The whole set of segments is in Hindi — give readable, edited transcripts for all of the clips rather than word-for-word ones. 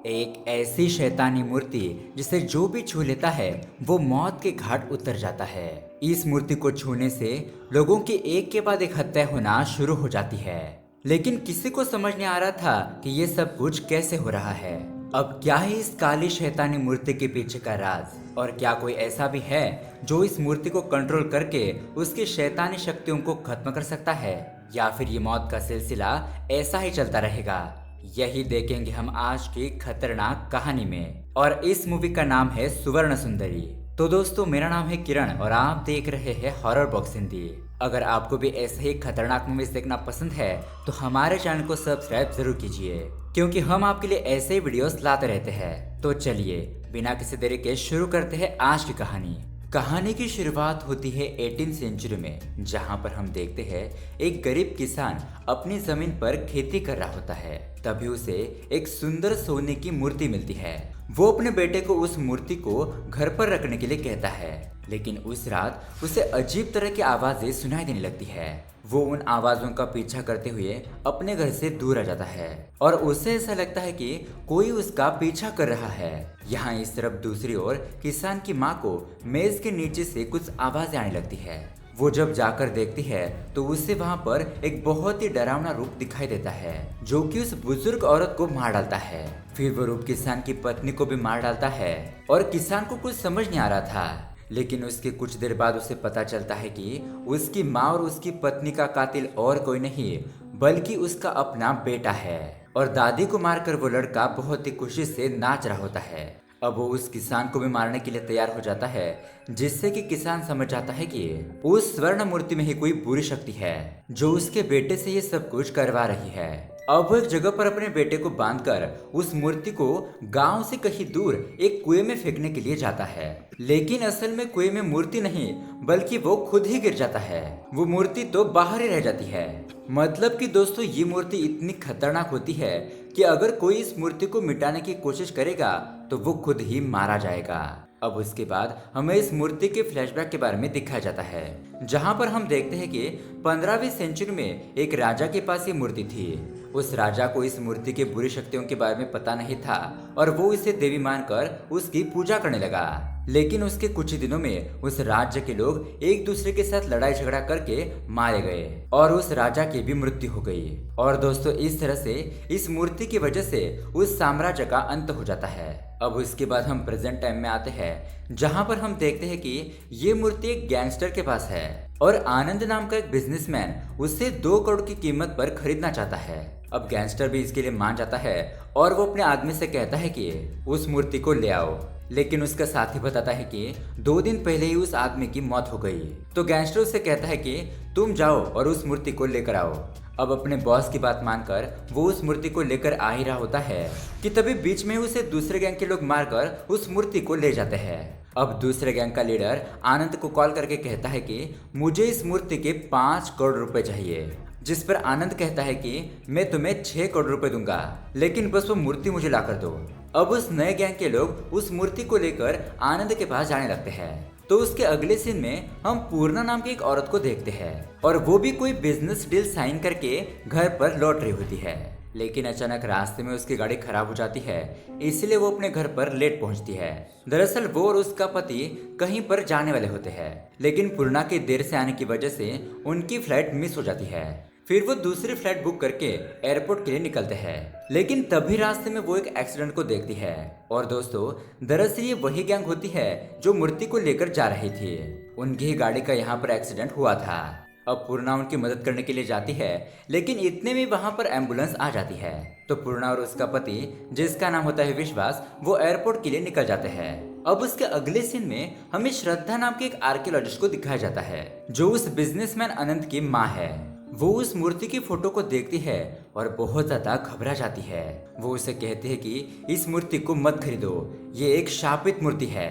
एक ऐसी शैतानी मूर्ति जिसे जो भी छू लेता है वो मौत के घाट उतर जाता है। इस मूर्ति को छूने से लोगों की एक के बाद एक हत्या होना शुरू हो जाती है, लेकिन किसी को समझ नहीं आ रहा था कि ये सब कुछ कैसे हो रहा है। अब क्या है इस काली शैतानी मूर्ति के पीछे का राज, और क्या कोई ऐसा भी है जो इस मूर्ति को कंट्रोल करके उसकी शैतानी शक्तियों को खत्म कर सकता है, या फिर ये मौत का सिलसिला ऐसा ही चलता रहेगा। यही देखेंगे हम आज की खतरनाक कहानी में, और इस मूवी का नाम है सुवर्ण सुंदरी। तो दोस्तों, मेरा नाम है किरण और आप देख रहे हैं हॉरर बॉक्स हिंदी। अगर आपको भी ऐसे ही खतरनाक मूवीज देखना पसंद है तो हमारे चैनल को सब्सक्राइब जरूर कीजिए, क्योंकि हम आपके लिए ऐसे ही वीडियोस लाते रहते हैं। तो चलिए बिना किसी देरी के शुरू करते हैं आज की कहानी। कहानी की शुरुआत होती है 18वीं सेंचुरी में, जहां पर हम देखते हैं एक गरीब किसान अपनी जमीन पर खेती कर रहा होता है। तभी उसे एक सुंदर सोने की मूर्ति मिलती है। वो अपने बेटे को उस मूर्ति को घर पर रखने के लिए कहता है, लेकिन उस रात उसे अजीब तरह की आवाजें सुनाई देने लगती है। वो उन आवाजों का पीछा करते हुए अपने घर से दूर आ जाता है और उसे ऐसा लगता है कि कोई उसका पीछा कर रहा है। यहाँ इस तरफ दूसरी ओर किसान की माँ को मेज के नीचे से कुछ आवाजें आने लगती है। वो जब जाकर देखती है तो उसे वहाँ पर एक बहुत ही डरावना रूप दिखाई देता है, जो कि उस बुजुर्ग औरत को मार डालता है। फिर वो रूप किसान की पत्नी को भी मार डालता है और किसान को कुछ समझ नहीं आ रहा था, लेकिन उसके कुछ देर बाद उसे पता चलता है कि उसकी माँ और उसकी पत्नी का कातिल और कोई नहीं बल्कि उसका अपना बेटा है। और दादी को मारकर वो लड़का बहुत ही खुशी से नाच रहा होता है। अब वो उस किसान को भी मारने के लिए तैयार हो जाता है, जिससे कि किसान समझ जाता है कि उस स्वर्ण मूर्ति में ही कोई बुरी शक्ति है जो उसके बेटे से ये सब कुछ करवा रही है। अब वो एक जगह पर अपने बेटे को बांधकर उस मूर्ति को गांव से कहीं दूर एक कुएं में फेंकने के लिए जाता है, लेकिन असल में कुएं में मूर्ति नहीं बल्कि वो खुद ही गिर जाता है। वो मूर्ति तो बाहर ही रह जाती है। मतलब कि दोस्तों, ये मूर्ति इतनी खतरनाक होती है कि अगर कोई इस मूर्ति को मिटाने की कोशिश करेगा तो वो खुद ही मारा जाएगा। अब उसके बाद हमें इस मूर्ति के फ्लैशबैक के बारे में दिखाया जाता है, जहां पर हम देखते हैं कि 15वीं सेंचुरी में एक राजा के पास ये मूर्ति थी। उस राजा को इस मूर्ति के बुरी शक्तियों के बारे में पता नहीं था और वो इसे देवी मानकर उसकी पूजा करने लगा। लेकिन उसके कुछ ही दिनों में उस राज्य के लोग एक दूसरे के साथ लड़ाई झगड़ा करके मारे गए और उस राजा की भी मृत्यु हो गई। और दोस्तों, इस तरह से इस मूर्ति की वजह से उस साम्राज्य का अंत हो जाता है। अब उसके बाद हम प्रेजेंट टाइम में आते हैं, जहां पर हम देखते हैं कि ये मूर्ति एक गैंगस्टर के पास है और आनंद नाम का एक बिजनेसमैन उसे 2 करोड़ की कीमत पर खरीदना चाहता है। अब गैंगस्टर भी इसके लिए मान जाता है और वो अपने आदमी से कहता है कि उस मूर्ति को ले आओ, लेकिन उसका साथी बताता है कि 2 दिन पहले ही उस आदमी की मौत हो गई। तो गैंगस्टर उससे कहता है कि तुम जाओ और उस मूर्ति को लेकर आओ। अब अपने बॉस की बात मानकर वो उस मूर्ति को लेकर आ ही रहा होता है कि तभी बीच में उसे दूसरे गैंग के लोग मारकर उस मूर्ति को ले जाते हैं। अब दूसरे गैंग का लीडर आनंद को कॉल करके कहता है कि मुझे इस मूर्ति के 5 करोड़ रुपए चाहिए, जिस पर आनंद कहता है कि मैं तुम्हें 6 करोड़ रुपए दूंगा, लेकिन बस वो मूर्ति मुझे लाकर दो। अब उस नए गैंग के लोग उस मूर्ति को लेकर आनंद के पास जाने लगते हैं। तो उसके अगले सीन में हम पूर्णा नाम की एक औरत को देखते हैं और वो भी कोई बिजनेस डील साइन करके घर पर लौट रही होती है। लेकिन अचानक रास्ते में उसकी गाड़ी खराब हो जाती है, इसलिए वो अपने घर पर लेट पहुंचती है। दरअसल वो और उसका पति कहीं पर जाने वाले होते हैं, लेकिन पूर्णा के देर से आने की वजह से उनकी फ्लाइट मिस हो जाती है। फिर वो दूसरी फ्लाइट बुक करके एयरपोर्ट के लिए निकलते हैं, लेकिन तभी रास्ते में वो एक एक्सीडेंट को देखती है। और दोस्तों, दरअसल ये वही गैंग होती है जो मूर्ति को लेकर जा रही थी। उनकी ही गाड़ी का यहाँ पर एक्सीडेंट हुआ था। अब पूर्णा उनकी मदद करने के लिए जाती है, लेकिन इतने में वहाँ पर एम्बुलेंस आ जाती है। तो पूर्णा और उसका पति, जिसका नाम होता है विश्वास, वो एयरपोर्ट के लिए निकल जाते हैं। अब उसके अगले सीन में हमें श्रद्धा नाम के एक आर्कियोलॉजिस्ट को दिखाया जाता है, जो उस बिजनेसमैन आनंद की माँ है। वो उस मूर्ति की फोटो को देखती है और बहुत ज्यादा घबरा जाती है। वो उसे कहते हैं कि इस मूर्ति को मत खरीदो, ये एक शापित मूर्ति है।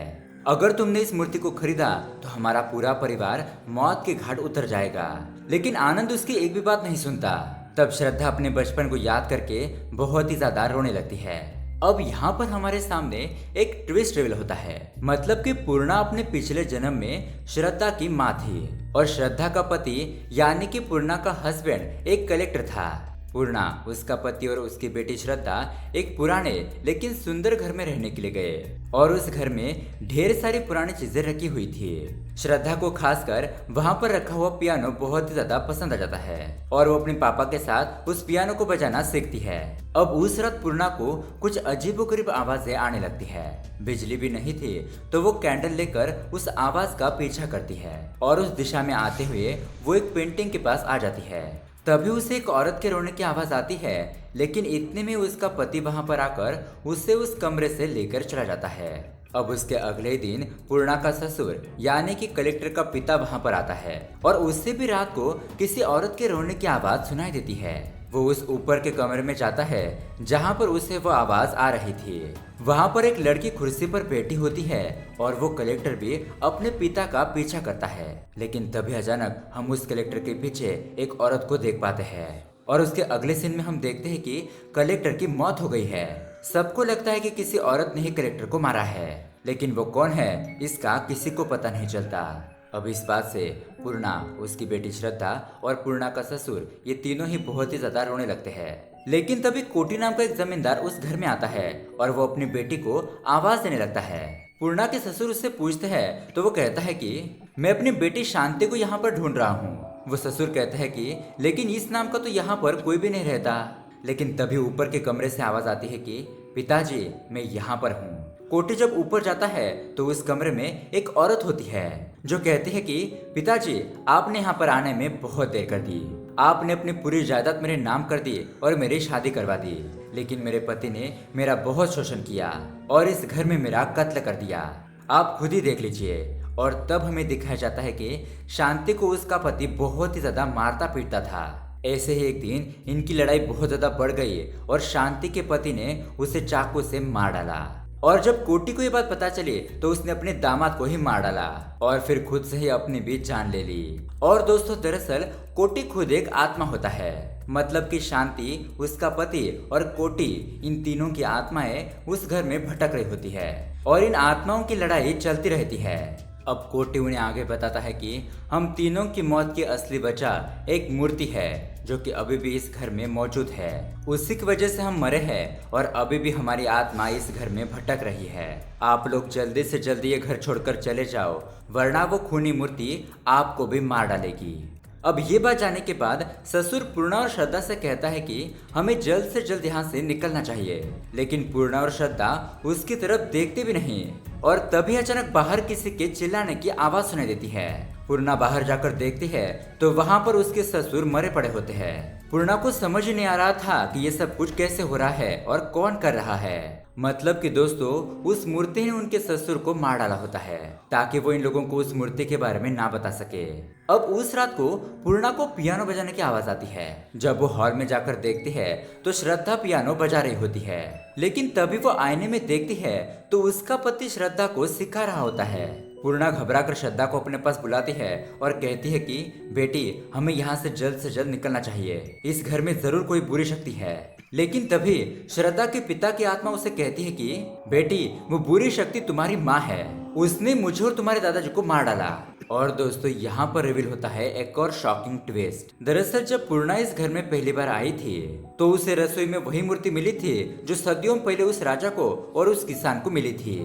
अगर तुमने इस मूर्ति को खरीदा तो हमारा पूरा परिवार मौत के घाट उतर जाएगा। लेकिन आनंद उसकी एक भी बात नहीं सुनता। तब श्रद्धा अपने बचपन को याद करके बहुत ही ज्यादा रोने लगती है। अब यहाँ पर हमारे सामने एक ट्विस्ट रिवील होता है, मतलब कि पूर्णा अपने पिछले जन्म में श्रद्धा की माँ थी और श्रद्धा का पति यानी कि पूर्णा का हस्बैंड एक कलेक्टर था। पूर्णा, उसका पति और उसकी बेटी श्रद्धा एक पुराने लेकिन सुंदर घर में रहने के लिए गए और उस घर में ढेर सारी पुरानी चीजें रखी हुई थी। श्रद्धा को खासकर वहां पर रखा हुआ पियानो बहुत ही ज्यादा पसंद आ जाता है और वो अपने पापा के साथ उस पियानो को बजाना सीखती है। अब उस रात पूर्णा को कुछ अजीबोगरीब आवाजें आने लगती है। बिजली भी नहीं थी तो वो कैंडल लेकर उस आवाज का पीछा करती है और उस दिशा में आते हुए वो एक पेंटिंग के पास आ जाती है। तभी उसे एक औरत के रोने की आवाज आती है, लेकिन इतने में उसका पति वहां पर आकर उसे उस कमरे से लेकर चला जाता है। अब उसके अगले दिन पूर्णा का ससुर यानी कि कलेक्टर का पिता वहां पर आता है और उससे भी रात को किसी औरत के रोने की आवाज सुनाई देती है। वो उस ऊपर के कमरे में जाता है जहां पर उसे वो आवाज आ रही थी। वहां पर एक लड़की कुर्सी पर बैठी होती है और वो कलेक्टर भी अपने पिता का पीछा करता है। लेकिन तभी अचानक हम उस कलेक्टर के पीछे एक औरत को देख पाते हैं और उसके अगले सीन में हम देखते हैं कि कलेक्टर की मौत हो गई है। सबको लगता है कि किसी औरत ने ही कलेक्टर को मारा है, लेकिन वो कौन है इसका किसी को पता नहीं चलता। अब इस बात से पूर्णा, उसकी बेटी श्रद्धा और पूर्णा का ससुर ये तीनों ही बहुत ही ज्यादा रोने लगते हैं। लेकिन तभी कोटी नाम का एक जमींदार उस घर में आता है और वो अपनी बेटी को आवाज देने लगता है। पूर्णा के ससुर उससे पूछते हैं तो वो कहता है कि मैं अपनी बेटी शांति को यहाँ पर ढूंढ रहा हूँ। वो ससुर कहते हैं कि लेकिन इस नाम का तो यहाँ पर कोई भी नहीं रहता। लेकिन तभी ऊपर के कमरे से आवाज आती है कि पिताजी, मैं यहाँ पर हूँ। कोटी जब ऊपर जाता है तो उस कमरे में एक औरत होती है जो कहती है कि पिताजी, आपने यहाँ पर आने में बहुत देर कर दी। आपने अपनी पूरी जायदाद मेरे नाम कर दी और मेरी शादी करवा दी, लेकिन मेरे पति ने मेरा बहुत शोषण किया और इस घर में मेरा कत्ल कर दिया। आप खुद ही देख लीजिए। और तब हमें दिखाया जाता है कि शांति को उसका पति बहुत ही ज्यादा मारता पीटता था। ऐसे ही एक दिन इनकी लड़ाई बहुत ज्यादा बढ़ गई और शांति के पति ने उसे चाकू से मार डाला। और जब कोटी को ये बात पता चली तो उसने अपने दामाद को ही मार डाला और फिर खुद से ही अपनी भी जान ले ली। और दोस्तों, दरअसल कोटी खुद एक आत्मा होता है, मतलब कि शांति, उसका पति और कोटी, इन तीनों की आत्माएं उस घर में भटक रही होती है और इन आत्माओं की लड़ाई चलती रहती है। अब कोटी उन्हें आगे बताता है कि हम तीनों की मौत की असली वजह एक मूर्ति है जो कि अभी भी इस घर में मौजूद है। उसी की वजह से हम मरे हैं और अभी भी हमारी आत्मा इस घर में भटक रही है। आप लोग जल्दी से जल्दी ये घर छोड़कर चले जाओ, वरना वो खूनी मूर्ति आपको भी मार डालेगी। अब ये बात जानने के बाद ससुर पूर्णा और श्रद्धा से कहता है कि हमें जल्द से जल्द यहाँ से निकलना चाहिए, लेकिन पूर्णा और श्रद्धा उसकी तरफ देखते भी नहीं। और तभी अचानक बाहर किसी के चिल्लाने की आवाज सुनाई देती है। पूर्णा बाहर जाकर देखती है तो वहाँ पर उसके ससुर मरे पड़े होते हैं। पूर्णा को समझ नहीं आ रहा था कि ये सब कुछ कैसे हो रहा है और कौन कर रहा है। मतलब कि दोस्तों, उस मूर्ति ने उनके ससुर को मार डाला होता है ताकि वो इन लोगों को उस मूर्ति के बारे में ना बता सके। अब उस रात को पूर्णा को पियानो बजाने की आवाज आती है। जब वो हॉल में जाकर देखती है तो श्रद्धा पियानो बजा रही होती है, लेकिन तभी वो आईने में देखती है तो उसका पति श्रद्धा को सिखा रहा होता है। पूर्णा घबराकर श्रद्धा को अपने पास बुलाती है और कहती है कि बेटी, हमें यहाँ से जल्द निकलना चाहिए, इस घर में जरूर कोई बुरी शक्ति है। लेकिन तभी श्रद्धा के पिता की आत्मा उसे कहती है कि बेटी, वो बुरी शक्ति तुम्हारी माँ है, उसने मुझे और तुम्हारे दादाजी को मार डाला। और दोस्तों, यहाँ पर रिवील होता है एक और शॉकिंग ट्विस्ट। दरअसल जब पूर्णा इस घर में पहली बार आई थी तो उसे रसोई में वही मूर्ति मिली थी जो सदियों पहले उस राजा को और उस किसान को मिली थी।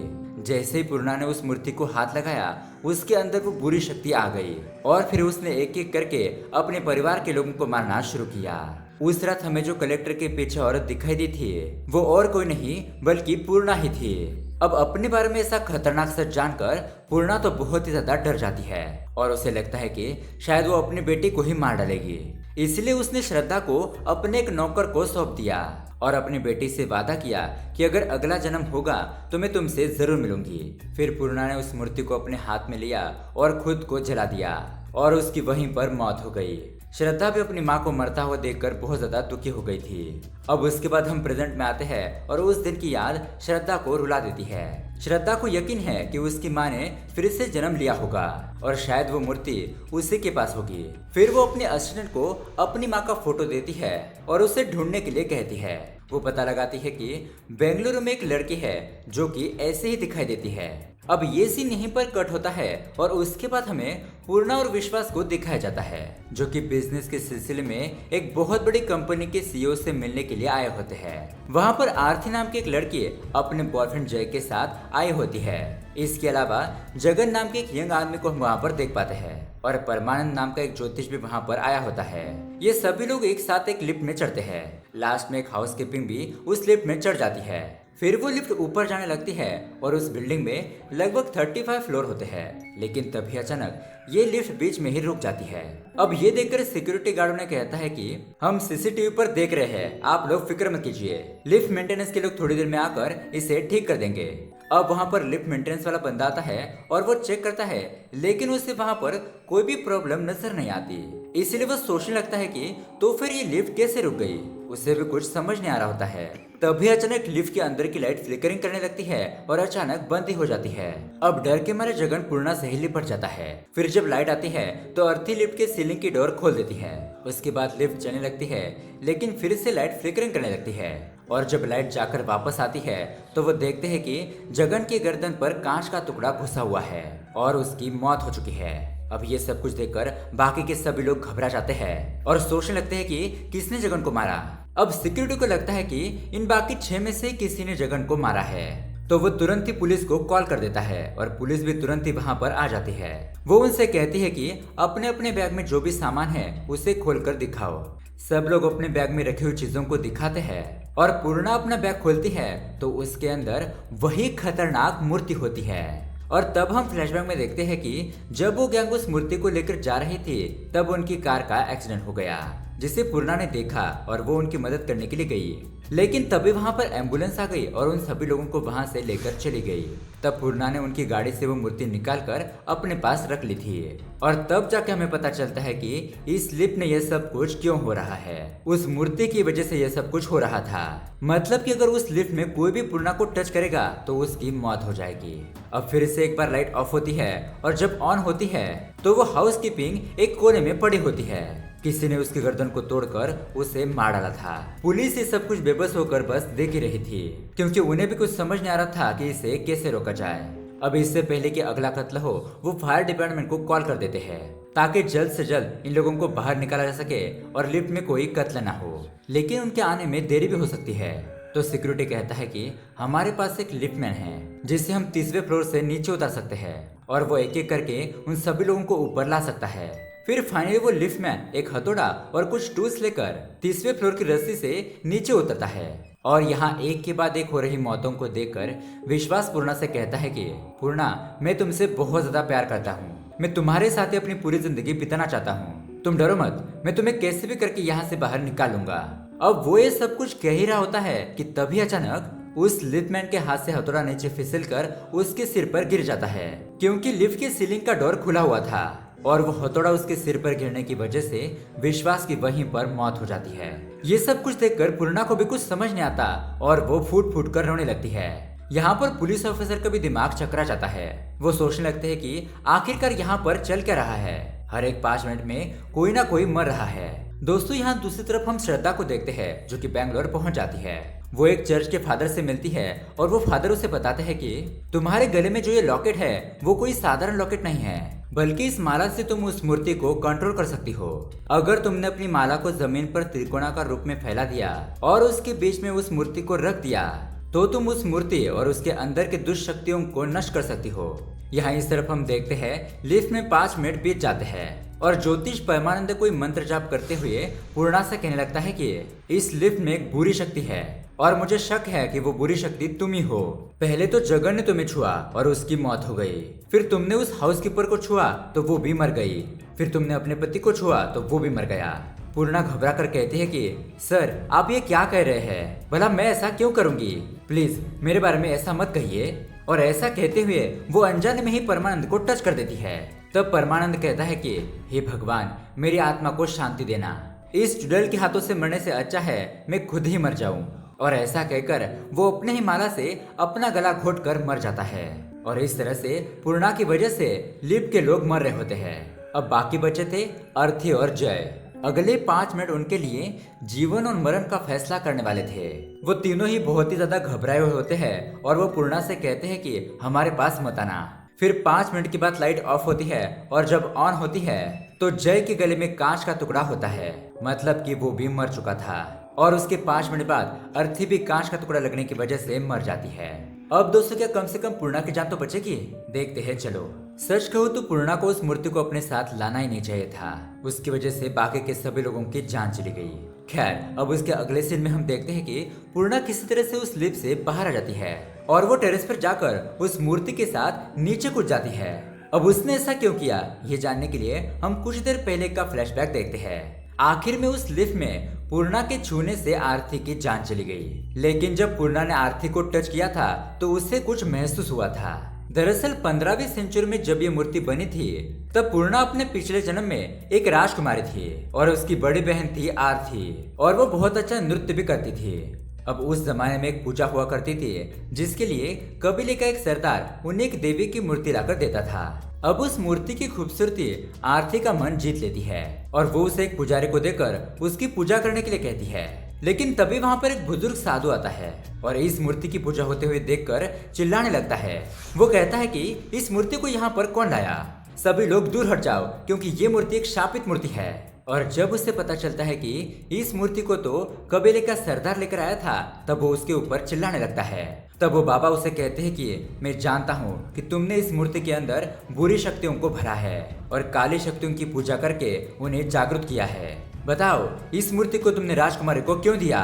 जैसे ही पूर्णा ने उस मूर्ति को हाथ लगाया, उसके अंदर वो बुरी शक्ति आ गई और फिर उसने एक एक करके अपने परिवार के लोगों को मारना शुरू किया। उस रात हमें जो कलेक्टर के पीछे औरत दिखाई दी थी वो और कोई नहीं बल्कि पूर्णा ही थी। अब अपने बारे में ऐसा खतरनाक सच जानकर पूर्णा तो बहुत ही ज्यादा डर जाती है और उसे लगता है कि शायद वो अपनी बेटी को ही मार डालेगी। इसलिए उसने श्रद्धा को अपने एक नौकर को सौंप दिया और अपनी बेटी से वादा किया कि अगर अगला जन्म होगा तो मैं तुमसे जरूर मिलूंगी। फिर पूर्णा ने उस मूर्ति को अपने हाथ में लिया और खुद को जला दिया और उसकी वहीं पर मौत हो गई। श्रद्धा भी अपनी माँ को मरता हुआ देखकर बहुत ज्यादा दुखी हो गई थी। अब उसके बाद हम प्रेजेंट में आते हैं और उस दिन की याद श्रद्धा को रुला देती है। श्रद्धा को यकीन है कि उसकी माँ ने फिर से जन्म लिया होगा और शायद वो मूर्ति उसी के पास होगी। फिर वो अपने असिस्टेंट को अपनी माँ का फोटो देती है और उसे ढूंढने के लिए कहती है। वो पता लगाती है कि बेंगलुरु में एक लड़की है जो कि ऐसे ही दिखाई देती है। अब ये सीन यहीं पर कट होता है और उसके बाद हमें पूर्णा और विश्वास को दिखाया जाता है, जो कि बिजनेस के सिलसिले में एक बहुत बड़ी कंपनी के सीईओ से मिलने के लिए आए होते हैं। वहाँ पर आरती नाम की एक लड़की अपने बॉयफ्रेंड जय के साथ आई होती है। इसके अलावा जगन नाम के एक यंग आदमी को हम वहाँ पर देख पाते हैं और परमानंद नाम का एक ज्योतिष भी वहाँ पर आया होता है। ये सभी लोग एक साथ एक लिफ्ट में चढ़ते हैं। लास्ट में एक हाउसकीपिंग भी उस लिफ्ट में चढ़ जाती है। फिर वो लिफ्ट ऊपर जाने लगती है और उस बिल्डिंग में लगभग 35 फ्लोर होते हैं, लेकिन तभी अचानक ये लिफ्ट बीच में ही रुक जाती है। अब ये देखकर सिक्योरिटी गार्ड ने कहता है कि हम सीसीटीवी पर देख रहे हैं, आप लोग फिक्र मत कीजिए, लिफ्ट मेंटेनेंस के लोग थोड़ी देर में आकर इसे ठीक कर देंगे। अब वहाँ पर लिफ्ट मेंटेनेंस वाला बंदा आता है और वो चेक करता है, लेकिन उसे वहाँ पर कोई भी प्रॉब्लम नजर नहीं आती। इसलिए वो सोचने लगता है कि तो फिर ये लिफ्ट कैसे रुक गई। उसे भी कुछ समझ नहीं आ रहा होता है। तभी अचानक लिफ्ट के अंदर की लाइट फ्लिकरिंग करने लगती है और अचानक बंद ही हो जाती है। अब डर के मारे जगन पूर्णा से ही लिपट जाता है। फिर जब लाइट आती है तो अर्थी लिफ्ट के सीलिंग की डोर खोल देती है। उसके बाद लिफ्ट चलने लगती है, लेकिन फिर से लाइट फ्लिकरिंग करने लगती है और जब लाइट जाकर वापस आती है तो वो देखते हैं कि जगन की गर्दन पर कांच का टुकड़ा घुसा हुआ है और उसकी मौत हो चुकी है। अब ये सब कुछ देखकर बाकी के सभी लोग घबरा जाते हैं और सोचने लगते हैं कि किसने जगन को मारा। अब सिक्योरिटी को लगता है कि इन बाकी 6 में से किसी ने जगन को मारा है, तो वो तुरंत ही पुलिस को कॉल कर देता है और पुलिस भी तुरंत ही वहाँ पर आ जाती है। वो उनसे कहती है कि अपने अपने बैग में जो भी सामान है उसे खोलकर दिखाओ। सब लोग अपने बैग में रखी हुई चीजों को दिखाते हैं और पूर्णा अपना बैग खोलती है तो उसके अंदर वही खतरनाक मूर्ति होती है। और तब हम फ्लैशबैक में देखते हैं कि जब वो गैंग उस मूर्ति को लेकर जा रही थी तब उनकी कार का एक्सीडेंट हो गया, जिसे पूर्णा ने देखा और वो उनकी मदद करने के लिए गई। लेकिन तभी वहां पर एम्बुलेंस आ गई और उन सभी लोगों को वहां से लेकर चली गई। तब पूर्णा ने उनकी गाड़ी से वो मूर्ति निकालकर अपने पास रख ली थी और तब जाके हमें पता चलता है कि इस लिफ्ट में यह सब कुछ क्यों हो रहा है। उस मूर्ति की वजह से यह सब कुछ हो रहा था। मतलब कि अगर उस लिफ्ट में कोई भी पूर्णा को टच करेगा तो उसकी मौत हो जाएगी। अब फिर से एक बार लाइट ऑफ होती है और जब ऑन होती है तो वो हाउसकीपिंग एक कोने में पड़ी होती है। किसी ने उसकी गर्दन को तोड़कर उसे मार डाला था। पुलिस ये सब कुछ बेबस होकर बस देख ही रही थी, क्योंकि उन्हें भी कुछ समझ नहीं आ रहा था कि इसे कैसे रोका जाए। अब इससे पहले कि अगला कत्ल हो वो फायर डिपार्टमेंट को कॉल कर देते हैं ताकि जल्द से जल्द इन लोगों को बाहर निकाला जा सके और लिफ्ट में कोई कत्ल ना हो। लेकिन उनके आने में देरी भी हो सकती है। तो सिक्योरिटी कहता है कि हमारे पास एक लिफ्टमैन है जिसे हम 30वें फ्लोर से नीचे उतार सकते हैं और वो एक एक करके उन सभी लोगों को ऊपर ला सकता है। फिर फाइनली वो लिफ्टमैन एक हथौड़ा और कुछ टूल्स लेकर 30वें फ्लोर की रस्सी से नीचे उतरता है और यहाँ एक के बाद एक हो रही मौतों को देखकर विश्वास पूर्णा से कहता है कि पूर्णा, मैं तुमसे बहुत ज्यादा प्यार करता हूँ, मैं तुम्हारे साथ ही अपनी पूरी जिंदगी बिताना चाहता हूँ, तुम डरो मत, मैं तुम्हें कैसे भी करके यहाँ से बाहर निकालूंगा। अब वो ये सब कुछ कह ही रहा होता है कि तभी अचानक उस लिफ्टमैन के हाथ से हथौड़ा नीचे फिसलकर उसके सिर पर गिर जाता है, क्योंकि लिफ्ट की सीलिंग का डोर खुला हुआ था और वो हथौड़ा उसके सिर पर गिरने की वजह से विश्वास की वहीं पर मौत हो जाती है। ये सब कुछ देखकर पूर्णा को भी कुछ समझ नहीं आता और वो फूट फूट कर रोने लगती है। यहाँ पर पुलिस ऑफिसर का भी दिमाग चकरा जाता है। वो सोचने लगते हैं कि आखिरकार यहाँ पर चल क्या रहा है, हर एक 5 मिनट में कोई ना कोई मर रहा है। दोस्तों, यहाँ दूसरी तरफ हम श्रद्धा को देखते हैं जो कि बैंगलोर पहुंच जाती है। वो एक चर्च के फादर से मिलती है और वो फादर उसे बताते हैं कि तुम्हारे गले में जो ये लॉकेट है वो कोई साधारण लॉकेट नहीं है, बल्कि इस माला से तुम उस मूर्ति को कंट्रोल कर सकती हो। अगर तुमने अपनी माला को जमीन पर त्रिकोणाकार रूप में फैला दिया और उसके बीच में उस मूर्ति को रख दिया तो तुम उस मूर्ति और उसके अंदर के दुष्ट शक्तियों को नष्ट कर सकती हो। यहाँ इस तरफ हम देखते हैं लिफ्ट में 5 मिनट बीत जाते हैं और ज्योतिष परमानंद कोई मंत्र जाप करते हुए पूर्णा से कहने लगता है कि इस लिफ्ट में एक बुरी शक्ति है और मुझे शक है कि वो बुरी शक्ति तुम ही हो। पहले तो जगन ने तुम्हें छुआ और उसकी मौत हो गई, फिर तुमने उस हाउसकीपर को छुआ तो वो भी मर गई, फिर तुमने अपने पति को छुआ तो वो भी मर गया। पूर्णा घबरा कर कहती है कि सर, आप ये क्या कह रहे हैं, भला मैं ऐसा क्यों करूंगी, प्लीज मेरे बारे में ऐसा मत कहिए। और ऐसा कहते हुए वो अनजाने में ही परमानंद को टच कर देती है। तब परमानंद कहता है कि हे भगवान, मेरी आत्मा को शांति देना, इस चुड़ैल के हाथों से मरने से अच्छा है मैं खुद ही मर जाऊं। और ऐसा कहकर वो अपने ही माला से अपना गला घोट कर मर जाता है और इस तरह से पूर्णा की वजह से लिफ्ट के लोग मर रहे होते हैं। अब बाकी बचे थे अर्थी और जय। अगले 5 मिनट उनके लिए जीवन और मरण का फैसला करने वाले थे। वो तीनों ही बहुत ही ज्यादा घबराए हुए होते हैं और वो पूर्णा से कहते हैं कि हमारे पास मत आना। फिर 5 मिनट के बाद लाइट ऑफ होती है और जब ऑन होती है तो जय के गले में कांच का टुकड़ा होता है, मतलब कि वो भी मर चुका था। और उसके 5 मिनट बाद अर्थी भी कांच का टुकड़ा लगने की वजह से मर जाती है। अब दोस्तों क्या कम से कम पूर्णा की जान तो बचेगी? देखते हैं चलो। सच कहूँ तो पूर्णा को उस मूर्ति को अपने साथ लाना ही नहीं चाहिए था, उसकी वजह से बाकी के सभी लोगों की जान चली गई। खैर अब उसके अगले सीन में हम देखते हैं कि पूर्णा किसी तरह से उस लिफ्ट से बाहर आ जाती है और वो टेरेस पर जाकर उस मूर्ति के साथ नीचे कूद जाती है। अब उसने ऐसा क्यों किया ये जानने के लिए हम कुछ देर पहले का फ्लैशबैक देखते हैं। आखिर में उस लिफ्ट में पूर्णा के छूने से आरती की जान चली गई, लेकिन जब पूर्णा ने आरती को टच किया था तो उससे कुछ महसूस हुआ था। दरअसल 15वीं सेंचुरी में जब ये मूर्ति बनी थी तब पूर्णा अपने पिछले जन्म में एक राजकुमारी थी और उसकी बड़ी बहन थी आरती, और वो बहुत अच्छा नृत्य भी करती थी। अब उस जमाने में एक पूजा हुआ करती थी जिसके लिए कबीले का एक सरदार उन्हें एक देवी की मूर्ति लाकर देता था। अब उस मूर्ति की खूबसूरती आरती का मन जीत लेती है और वो उसे एक पुजारी को देकर उसकी पूजा करने के लिए कहती है। लेकिन तभी वहाँ पर एक बुजुर्ग साधु आता है और इस मूर्ति की पूजा होते हुए देखकर चिल्लाने लगता है। वो कहता है कि इस मूर्ति को यहाँ पर कौन लाया, सभी लोग दूर हट जाओ क्योंकि ये मूर्ति एक शापित मूर्ति है। और जब उसे पता चलता है कि इस मूर्ति को तो कबीले का सरदार लेकर आया था तब वो उसके ऊपर चिल्लाने लगता है। तब वो बाबा उसे कहते हैं कि मैं जानता हूँ कि तुमने इस मूर्ति के अंदर बुरी शक्तियों को भरा है और काली शक्तियों की पूजा करके उन्हें जागरूक किया है। बताओ इस मूर्ति को तुमने राजकुमारी को क्यों दिया?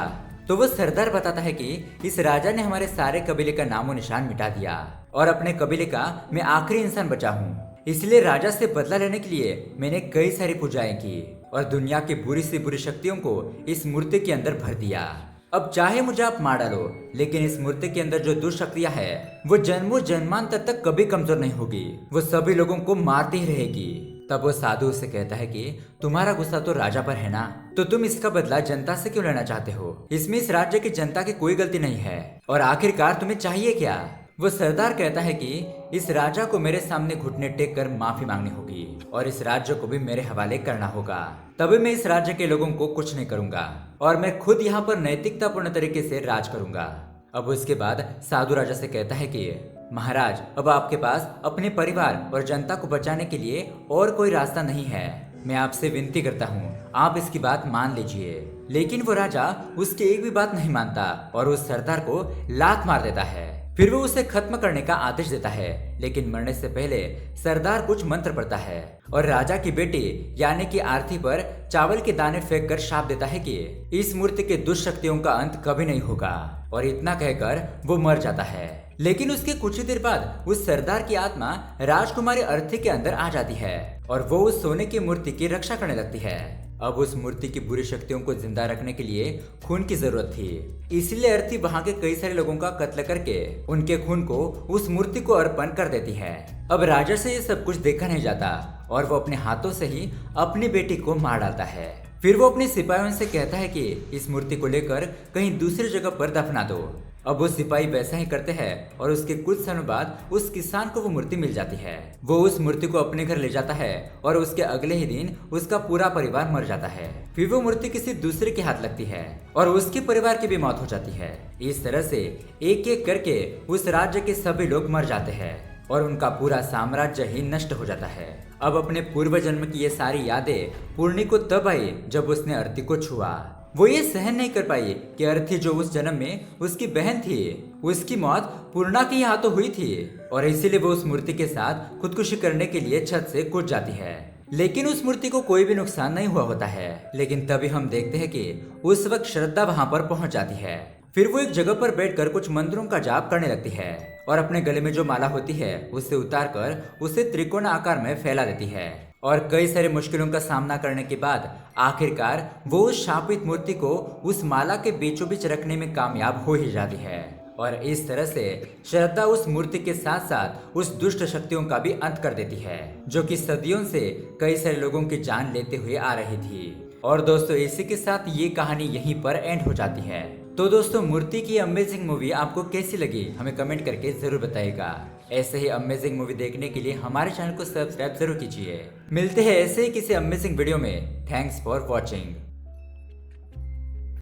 तो वो सरदार बताता है कि इस राजा ने हमारे सारे कबीले का नामो निशान मिटा दिया और अपने कबीले का मैं आखिरी इंसान बचा हूँ, इसलिए राजा से बदला लेने के लिए मैंने कई सारी पूजाएं की और दुनिया की बुरी से बुरी शक्तियों को इस मूर्ति के अंदर भर दिया। अब चाहे मुझे आप मार डालो, लेकिन इस मूर्ति के अंदर जो दुष्शक्तियां है वो जन्मों जन्मांतर तक कभी कमजोर नहीं होगी, वो सभी लोगों को मारती ही रहेगी। तब वो साधु उसे कहता है कि तुम्हारा गुस्सा तो राजा पर है ना, तो तुम इसका बदला जनता से क्यों लेना चाहते हो? इसमें इस राज्य की जनता की कोई गलती नहीं है और आखिरकार तुम्हें चाहिए क्या? वो सरदार कहता है कि इस राजा को मेरे सामने घुटने टेक कर माफी मांगनी होगी और इस राज्य को भी मेरे हवाले करना होगा, तभी मैं इस राज्य के लोगों को कुछ नहीं करूंगा और मैं खुद यहाँ पर नैतिकतापूर्ण तरीके से राज करूंगा। अब उसके बाद साधु राजा से कहता है कि महाराज अब आपके पास अपने परिवार और जनता को बचाने के लिए और कोई रास्ता नहीं है, मैं आपसे विनती करता हूँ आप इसकी बात मान लीजिए। लेकिन वो राजा उसकी एक भी बात नहीं मानता और उस सरदार को लात मार देता है। फिर वो उसे खत्म करने का आदेश देता है, लेकिन मरने से पहले सरदार कुछ मंत्र पढ़ता है और राजा की बेटी यानी कि आरती पर चावल के दाने फेंक कर शाप देता है कि इस मूर्ति के दुष्शक्तियों का अंत कभी नहीं होगा, और इतना कहकर वो मर जाता है। लेकिन उसके कुछ ही देर बाद उस सरदार की आत्मा राजकुमारी अर्थी के अंदर आ जाती है और वो उस सोने की मूर्ति की रक्षा करने लगती है। अब उस मूर्ति की बुरी शक्तियों को जिंदा रखने के लिए खून की जरूरत थी, इसलिए अर्थी वहाँ के कई सारे लोगों का कत्ल करके उनके खून को उस मूर्ति को अर्पण कर देती है। अब राजा से ये सब कुछ देखा नहीं जाता और वो अपने हाथों से ही अपनी बेटी को मार डालता है। फिर वो अपने सिपाहियों से कहता है कि इस मूर्ति को लेकर कहीं दूसरी जगह पर दफना दो। अब वो सिपाही वैसा ही करते हैं और उसके कुछ समय बाद उस किसान को वो मूर्ति मिल जाती है। वो उस मूर्ति को अपने घर ले जाता है और उसके अगले ही दिन उसका पूरा परिवार मर जाता है। फिर वो मूर्ति किसी दूसरे के हाथ लगती है और उसके परिवार की भी मौत हो जाती है। इस तरह से एक एक करके उस राज्य के सभी लोग मर जाते हैं और उनका पूरा साम्राज्य ही नष्ट हो जाता है। अब अपने पूर्व जन्म की ये सारी यादें पूर्णी को तब आई जब उसने अर्थी को छुआ। वो ये सहन नहीं कर पाई कि अर्थी जो उस जन्म में उसकी बहन थी, उसकी मौत पूर्णा के यहाँ तो हुई थी और इसीलिए वो उस मूर्ति के साथ खुदकुशी करने के लिए छत से कूद जाती है। लेकिन उस मूर्ति को कोई भी नुकसान नहीं हुआ होता है। लेकिन तभी हम देखते हैं कि उस वक्त श्रद्धा वहाँ पर पहुंच जाती है। फिर वो एक जगह पर बैठकर कुछ मंत्रों का जाप करने लगती है और अपने गले में जो माला होती है उसे उतार कर उसे त्रिकोण आकार में फैला देती है और कई सारे मुश्किलों का सामना करने के बाद आखिरकार वो उस शापित मूर्ति को उस माला के बीचों बीच रखने में कामयाब हो ही जाती है। और इस तरह से श्रद्धा उस मूर्ति के साथ साथ उस दुष्ट शक्तियों का भी अंत कर देती है जो कि सदियों से कई सारे लोगों की जान लेते हुए आ रही थी। और दोस्तों इसी के साथ ये कहानी यहीं पर एंड हो जाती है। तो दोस्तों मूर्ति की अमेजिंग मूवी आपको कैसी लगी हमें कमेंट करके जरूर बताइएगा। ऐसे ही अमेजिंग मूवी देखने के लिए हमारे चैनल को सब्सक्राइब जरूर कीजिए। मिलते हैं ऐसे ही किसी अमेजिंग वीडियो में। Thanks for watching.